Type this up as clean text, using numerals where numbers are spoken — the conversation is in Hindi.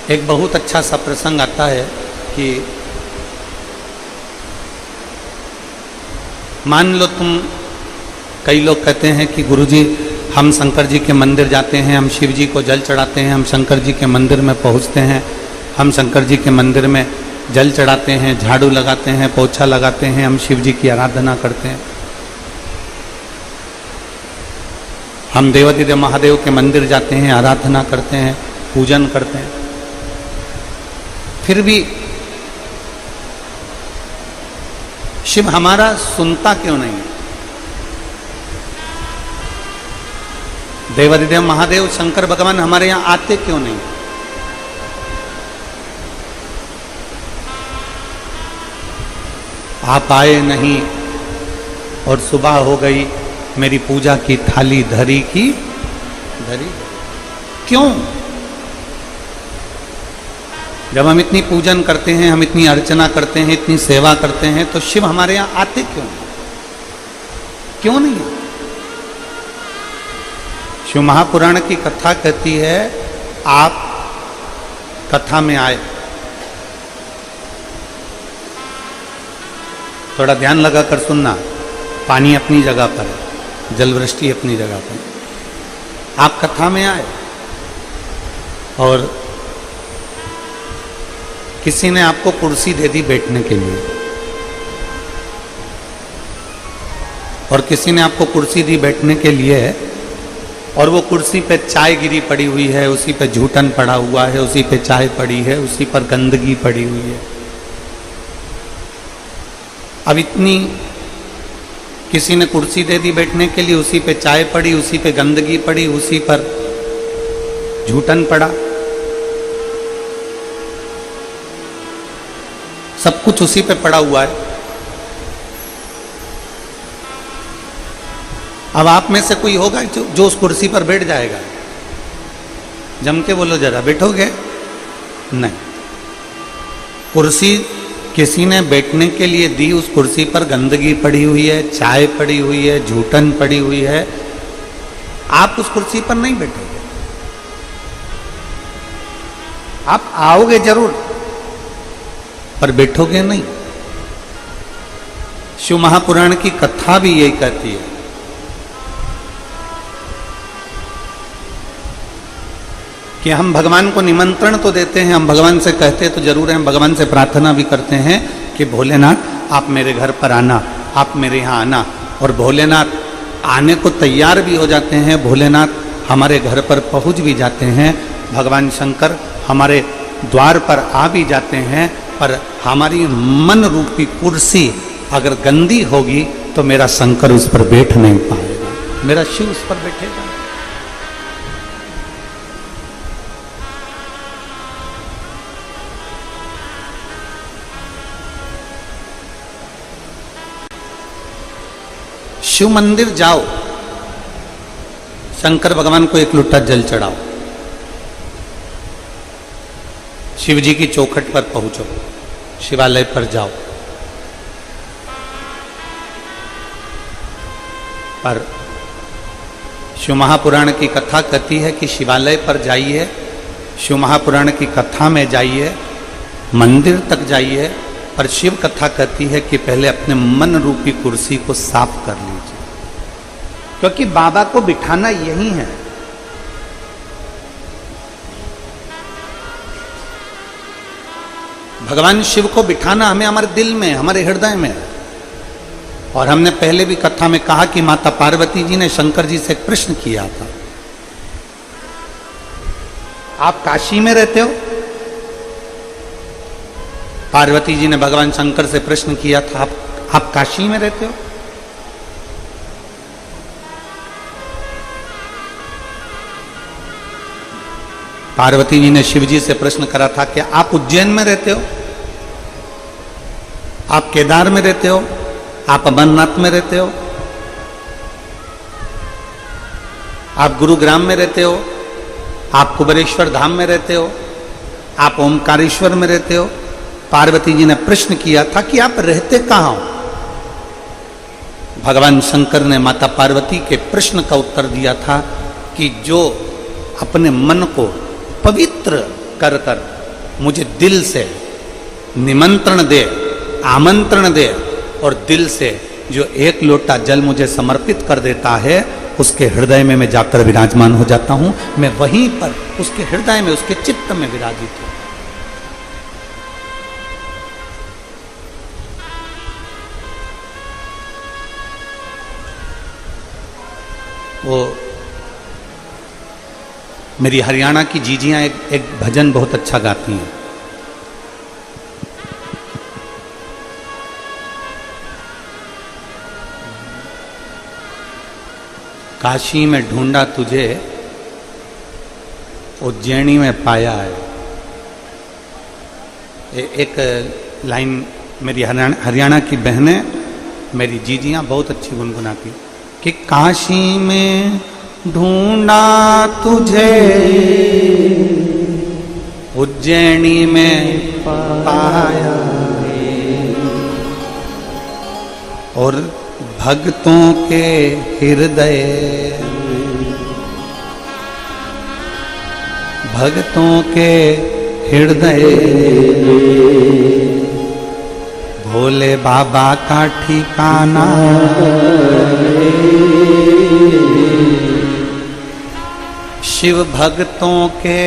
एक बहुत अच्छा सा प्रसंग आता है कि मान लो तुम, कई लोग कहते हैं कि गुरुजी हम शंकर जी के मंदिर जाते हैं, हम शिव जी को जल चढ़ाते हैं, हम शंकर जी के मंदिर में पहुंचते हैं, हम शंकर जी के मंदिर में जल चढ़ाते हैं, झाड़ू लगाते हैं, पोछा लगाते हैं, हम शिव जी की आराधना करते हैं, हम देवादिदेव महादेव के मंदिर जाते हैं, आराधना करते हैं, पूजन करते हैं, फिर भी शिव हमारा सुनता क्यों नहीं है? देवादिदेव महादेव शंकर भगवान हमारे यहां आते क्यों नहीं? आप आए नहीं और सुबह हो गई, मेरी पूजा की थाली धरी की धरी। क्यों? जब हम इतनी पूजन करते हैं, हम इतनी अर्चना करते हैं, इतनी सेवा करते हैं, तो शिव हमारे यहां आते क्यों नहीं? शिव महापुराण की कथा कहती है, आप कथा में आए, थोड़ा ध्यान लगाकर सुनना, पानी अपनी जगह पर है, जलवृष्टि अपनी जगह पर, आप कथा में आए और किसी ने आपको कुर्सी दे दी बैठने के लिए, और किसी ने आपको कुर्सी दी बैठने के लिए, और वो कुर्सी पे चाय गिरी पड़ी हुई है, उसी पे झूठन पड़ा हुआ है, उसी पे चाय पड़ी है, उसी पर गंदगी पड़ी हुई है। अब इतनी किसी ने कुर्सी दे दी बैठने के लिए, उसी पे चाय पड़ी, उसी पे गंदगी पड़ी, उसी पर झूठन पड़ा, सब कुछ उसी पे पड़ा हुआ है। अब आप में से कोई होगा जो उस कुर्सी पर बैठ जाएगा? जम के बोलो जरा, बैठोगे? नहीं। कुर्सी किसी ने बैठने के लिए दी, उस कुर्सी पर गंदगी पड़ी हुई है, चाय पड़ी हुई है, झूठन पड़ी हुई है, आप उस कुर्सी पर नहीं बैठोगे। आप आओगे जरूर, पर बैठोगे नहीं। शिव महापुराण की कथा भी यही कहती है कि हम भगवान को निमंत्रण तो देते हैं, हम भगवान से कहते तो जरूर हैं, हम भगवान से प्रार्थना भी करते हैं कि भोलेनाथ आप मेरे घर पर आना, आप मेरे यहाँ आना, और भोलेनाथ आने को तैयार भी हो जाते हैं, भोलेनाथ हमारे घर पर पहुँच भी जाते हैं, भगवान शंकर हमारे द्वार पर आ भी जाते हैं, पर हमारी मन रूपी कुर्सी अगर गंदी होगी तो मेरा शंकर उस पर बैठ नहीं पाएगा, मेरा शिव उस पर बैठेगा। शिव मंदिर जाओ, शंकर भगवान को एक लोटा जल चढ़ाओ, शिव जी की चौखट पर पहुंचो, शिवालय पर जाओ, पर शिव महापुराण की कथा कहती है कि शिवालय पर जाइए, शिव महापुराण की कथा में जाइए, मंदिर तक जाइए, पर शिव कथा कहती है कि पहले अपने मन रूपी कुर्सी को साफ कर लीजिए, क्योंकि बाबा को बिठाना यही है। भगवान शिव को बिठाना हमें हमारे दिल में, हमारे हृदय में। और हमने पहले भी कथा में कहा कि माता पार्वती जी ने शंकर जी से एक प्रश्न किया था, आप काशी में रहते हो? पार्वती जी ने भगवान शंकर से प्रश्न किया था, आप काशी में रहते हो? पार्वती जी ने शिव जी से प्रश्न करा था कि आप उज्जैन में रहते हो? आप केदार में रहते हो? आप अमरनाथ में रहते हो? आप गुरुग्राम में रहते हो? आप कुबेरेश्वर धाम में रहते हो? आप ओमकारेश्वर में रहते हो? पार्वती जी ने प्रश्न किया था कि आप रहते कहाँ हो? भगवान शंकर ने माता पार्वती के प्रश्न का उत्तर दिया था कि जो अपने मन को पवित्र कर कर मुझे दिल से निमंत्रण दे, आमंत्रण दे, और दिल से जो एक लोटा जल मुझे समर्पित कर देता है, उसके हृदय में मैं जाकर विराजमान हो जाता हूं। मैं वहीं पर उसके हृदय में, उसके चित्त में विराजित हूं। वो मेरी हरियाणा की जीजियां एक भजन बहुत अच्छा गाती हैं। काशी में ढूंढा तुझे, उज्जैनी में पाया है। एक लाइन मेरी हरियाणा की बहनें, मेरी जीजियां बहुत अच्छी गुनगुनाती कि काशी में ढूंढा तुझे, उज्जैनी में पाया, और भक्तों के हृदय, भक्तों के हृदय भोले बाबा का ठिकाना, शिव भक्तों के